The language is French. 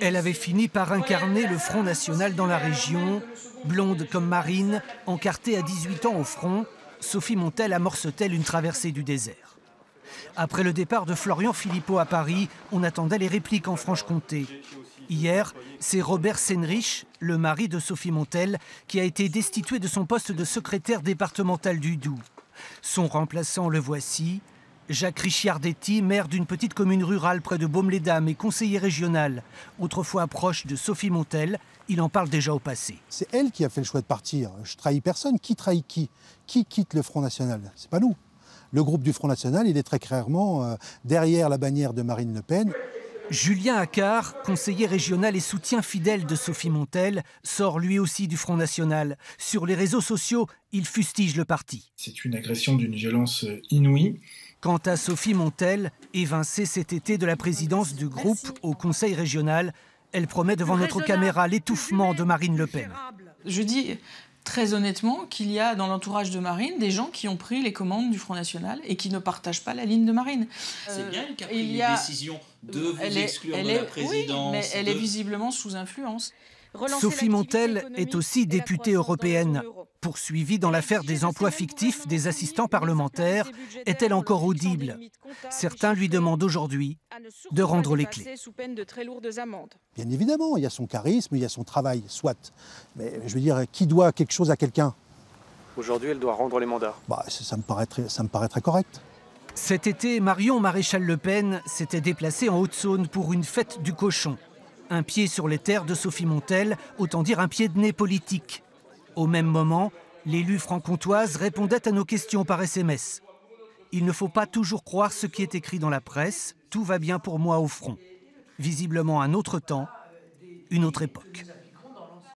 Elle avait fini par incarner le Front National dans la région. Blonde comme Marine, encartée à 18 ans au front, Sophie Montel amorce-t-elle une traversée du désert. Après le départ de Florian Philippot à Paris, on attendait les répliques en Franche-Comté. Hier, c'est Robert Senrich, le mari de Sophie Montel, qui a été destitué de son poste de secrétaire départemental du Doubs. Son remplaçant, le voici, Jacques Ricciardetti, maire d'une petite commune rurale près de Baume-les-Dames et conseiller régional, autrefois proche de Sophie Montel. Il en parle déjà au passé. C'est elle qui a fait le choix de partir. Je trahis personne. Qui trahit qui? Qui quitte le Front National? C'est pas nous. Le groupe du Front National, il est très clairement derrière la bannière de Marine Le Pen. Julien Accard, conseiller régional et soutien fidèle de Sophie Montel, sort lui aussi du Front National. Sur les réseaux sociaux, il fustige le parti. C'est une agression d'une violence inouïe. Quant à Sophie Montel, évincée cet été de la présidence du groupe au Conseil régional, elle promet devant notre caméra l'étouffement de Marine Le Pen. Je dis très honnêtement qu'il y a dans l'entourage de Marine des gens qui ont pris les commandes du Front National et qui ne partagent pas la ligne de Marine. C'est bien elle qui a pris les décisions de vous exclure de la présidence. Oui, mais elle est visiblement sous influence. Sophie Montel est aussi députée européenne. Poursuivie dans l'affaire des emplois fictifs des assistants parlementaires, est-elle encore audible? Certains lui demandent aujourd'hui de rendre les clés. Bien évidemment, il y a son charisme, il y a son travail, soit. Mais je veux dire, qui doit quelque chose à quelqu'un? Aujourd'hui, elle doit rendre les mandats. Ça me paraît très correct. Cet été, Marion Maréchal-Le Pen s'était déplacée en Haute-Saône pour une fête du cochon. Un pied sur les terres de Sophie Montel, autant dire un pied de nez politique. Au même moment, l'élu franc-comtoise répondait à nos questions par SMS. Il ne faut pas toujours croire ce qui est écrit dans la presse. Tout va bien pour moi au front. Visiblement un autre temps, une autre époque.